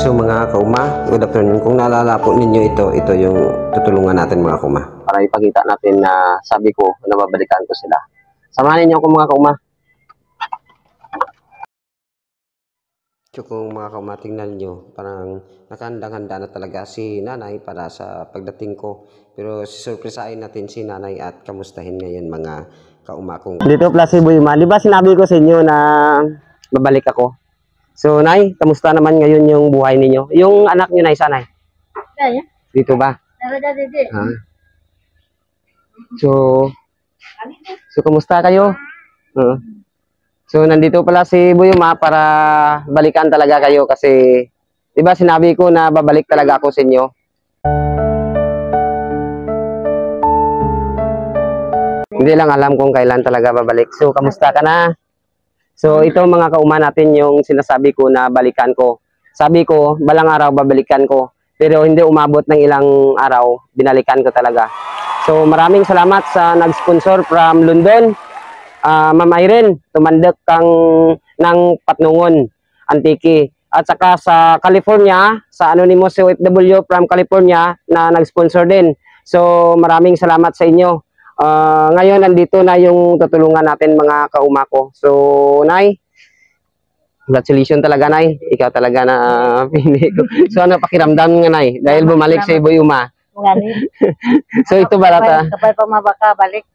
So mga kauma, good afternoon. Kung naalala po ninyo ito yung tutulungan natin mga kauma. Para ipakita natin na sabi ko na babalikan ko sila. Samahan niyo ako mga kauma. So kung mga kauma, tingnan nyo, parang nakahandang-handa na talaga si nanay para sa pagdating ko. Pero surpresahin natin si nanay at kamustahin ngayon mga kauma. Dito pala si Buyma. Di ba sinabi ko sa inyo na babalik ako? So, Nay, kamusta naman ngayon yung buhay ninyo? Yung anak niyo, Nay, sana? Dito ba? Ha? So kamusta kayo? So, nandito pala si Buyuma para balikan talaga kayo kasi, di ba sinabi ko na babalik talaga ako sa inyo? Hindi lang alam kung kailan talaga babalik. So, kamusta ka na? So, ito mga kauma natin yung sinasabi ko na balikan ko. Sabi ko, balang araw babalikan ko. Pero hindi umabot ng ilang araw, binalikan ko talaga. So, maraming salamat sa nag-sponsor from London. Ma'am Irene, tumandak kang ng Patnungon, Antique. At saka sa California, sa Anonymous OFW from California na nag-sponsor din. So, maraming salamat sa inyo. Ngayon, nandito na yung tutulungan natin mga kauma ko. So, Nay, congratulations talaga, Nay. Ikaw talaga na pili ko. So, ano pakiramdam nga, Nay? Dahil bumalik sa Buyuma. So, ito ba lata? Kapag pamabaka, balik.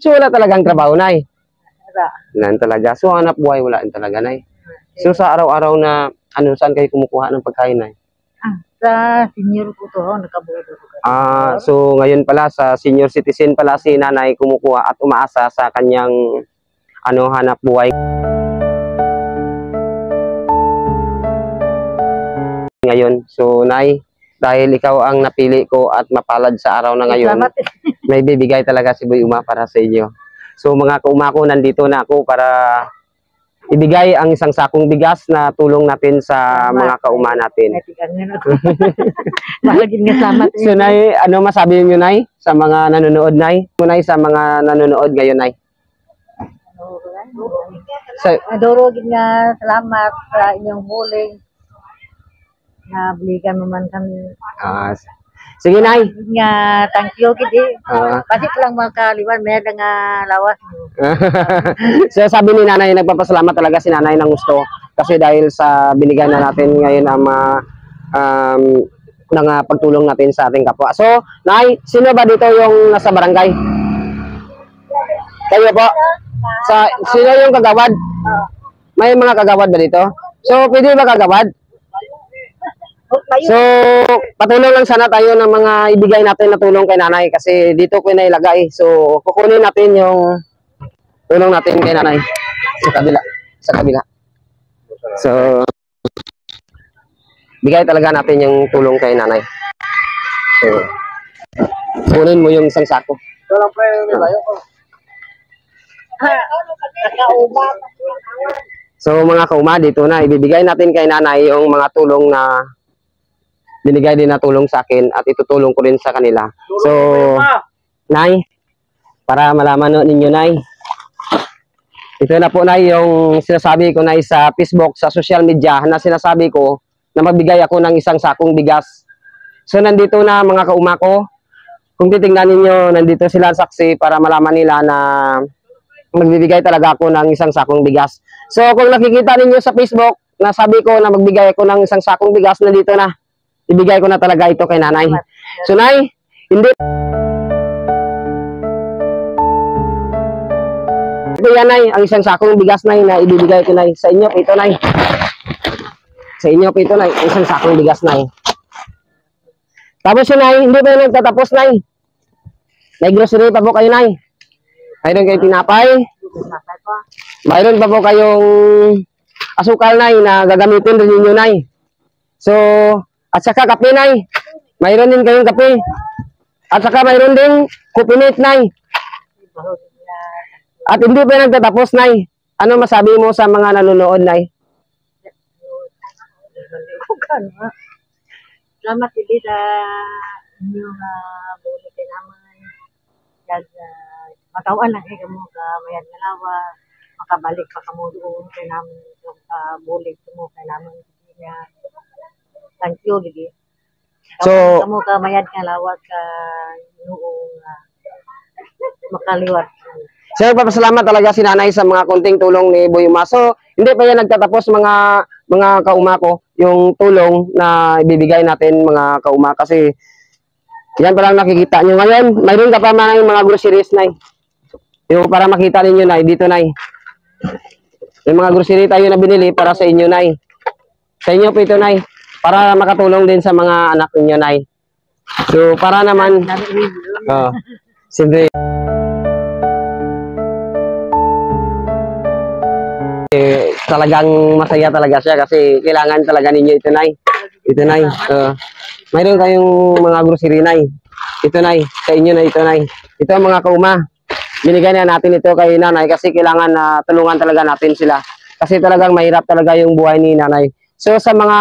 So, wala talagang trabaho, Nay? Wala talaga. So, hanap buhay, wala talaga, Nay. So, sa araw-araw na, saan kayo kumukuha ng pagkain, Nay? Sa senior ko to, nakabudo ko. So ngayon pala sa senior citizen pala si nanay kumukuha at umaasa sa kanyang hanap buhay. Ngayon, so Nay, dahil ikaw ang napili ko at mapalad sa araw na ngayon, may bibigay talaga si Buyuma para sa inyo. So mga kauma ko, nandito na ako para ibigay ang isang sakong bigas na tulong natin sa mga kauma natin. So, Nay, ano masabi niyo, Nay, sa mga nanonood, Nay? Nay, sa mga nanonood ngayon, Nay? Adorogin nga, salamat sa inyong huling. Nabligan mo man kami. Sige, Nay. Nga, thank you, kidi. Pasik lang makaliwan, may nga lawas. So, sabi ni Nanay, nagpapasalamat talaga si Nanay ng gusto. Kasi dahil sa binigay na natin ngayon ang pagtulong natin sa ating kapwa. So, Nay, sino ba dito yung nasa barangay? Kayo po? Sino yung kagawad? May mga kagawad ba dito? So, pwede ba kagawad? So, patulong lang sana tayo ng mga ibigay natin na tulong kay nanay kasi dito ko nailagay. So, kukunin natin yung tulong natin kay nanay sa kabila. So, bigay talaga natin yung tulong kay nanay. So, kunin mo yung isang sako. So, mga kauma, dito na ibibigay natin kay nanay yung mga tulong na binigay din na tulong sa akin at itutulong ko rin sa kanila. So, Nay, para malaman ninyo, Nay, ito na po, Nay, yung sinasabi ko, Nay, sa Facebook, sa social media na sinasabi ko na magbigay ako ng isang sakong bigas. So, nandito na mga kauma ko. Kung titingnan ninyo, nandito sila saksi para malaman nila na magbibigay talaga ako ng isang sakong bigas. So, kung nakikita ninyo sa Facebook, nasabi ko na magbigay ako ng isang sakong bigas, nandito na. Ibigay ko na talaga ito kay nanay. So, Nay, hindi. Ito yan, Nay, ang isang sakong bigas, Nay, na ibibigay ko, Nay. Sa inyo, ito, Nay. Sa inyo, ito, Nay, isang sakong bigas, Nay. Tapos yun, Nay, hindi pa yun nagtatapos, Nay. May grocery pa po kayo, Nay. Mayroon kayong tinapay. Mayroon pa po kayong asukal, Nay, na gagamitin rin ninyo, Nay. So, at saka kape, Nay. Mayroon din kayong kape. At saka mayroon din kupinit, Nay. At hindi pa nagtatapos, Nay. Ano masabi mo sa mga nanonood, Nay? Salamat hindi sa inyong bulit naman. Matawan lang kayo mo ka mayan nga lawa. makabalik pa kamo doon kay namin yung bulig mo kay namin niya. Thank you gidi. So, Kamu ka mayad ka lawat ka noong makaliwat. sir, papasalamat talaga si nanay sa mga konting tulong ni Boy Uma. So, hindi pa yan nagtatapos mga kauma ko, yung tulong na ibibigay natin mga kauma kasi yan pa lang nakikita nyo. Ngayon, mayroon ka pa man yung mga groceries, nay. Yung para makita ninyo, nay, dito, nay. Yung mga grocery tayo na binili para sa inyo, nay. Sa inyo po ito, nay. Para makatulong din sa mga anak ninyo, nay. So, para naman, siyempre, talagang masaya talaga siya kasi kailangan talaga ninyo ito, nay. Ito, nay. Mayroon kayong mga grocery, nay. Ito, nay. Sa inyo na ito, nay. Ito ang mga kauma. Binigay na natin ito kay nanay kasi kailangan na tulungan talaga natin sila. Kasi talagang mahirap talaga yung buhay ni nanay. So, sa mga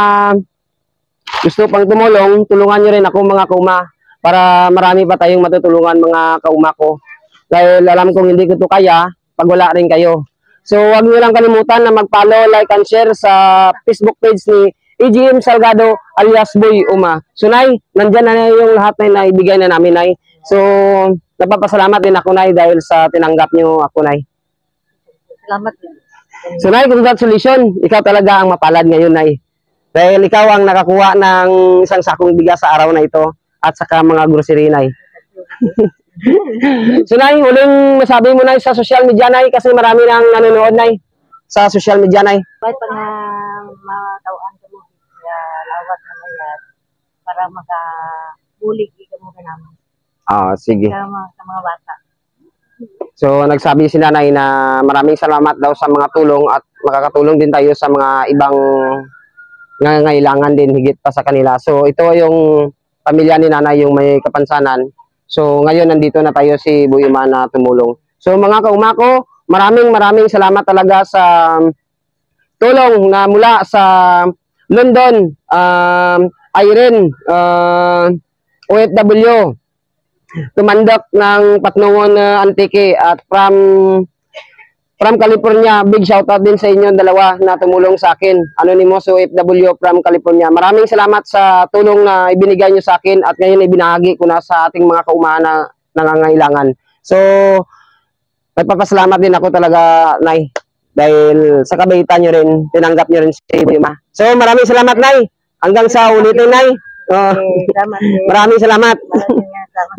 gusto pang tumulong, tulungan nyo rin ako mga kauma para marami pa tayong matutulungan mga kauma ko. Dahil alam kong hindi ko ito kaya pag wala rin kayo. So, huwag nyo lang kalimutan na mag-follow, like, and share sa Facebook page ni EGM Salgado alias Boy Uma. So, nay, nandyan na yung lahat na naibigay na namin, nay. So, napapasalamat din ako, nay, dahil sa tinanggap nyo ako, nay. Salamat. So, nay, congratulations. Ikaw talaga ang mapalad ngayon, nay. Dahil ikaw ang nakakuha ng isang sakong bigas sa araw na ito at saka mga grocery, nay. So, nay, huling masabi mo, nay, sa social media, nay, kasi marami nang nanonood, nay, sa social media, nay. Kahit pa nga matawaan ka mo lawat na mayad para makabulig ka mo ka namin. Sige. Sa mga bata. So, nagsabi si nanay na maraming salamat daw sa mga tulong at makakatulong din tayo sa mga ibang nangangailangan din higit pa sa kanila. So, ito yung pamilya ni nanay yung may kapansanan. So, ngayon nandito na tayo si Boy Uma na tumulong. So, mga kauma ko, maraming salamat talaga sa tulong na mula sa London, Irene, OFW, tumandok ng Patnungon Antique at from California. Big shoutout din sa inyo dalawa na tumulong sa akin. Anonymous OFW from California. Maraming salamat sa tulong na ibinigay nyo sa akin at ngayon ibinahagi ko na sa ating mga kaumahan na nangangailangan. So, nagpapasalamat din ako talaga, nay. Dahil sa kabaitan nyo rin, tinanggap nyo rin si Boy Uma. So, maraming salamat, nay. Hanggang sa ulitin, nay. Salamat. Maraming salamat.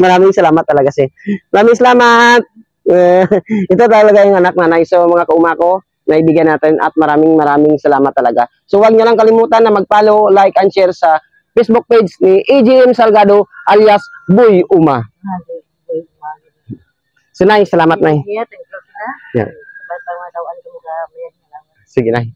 Maraming salamat talaga si. Maraming salamat. Ito talaga yung anak nanay. So mga kauma ko, naibigyan natin at maraming salamat talaga. So huwag niyo lang kalimutan na mag-follow, like, and share sa Facebook page ni EGM Salgado alias Boy Uma. So nay, salamat nay. Yeah, thank you. Yeah. Sige nay.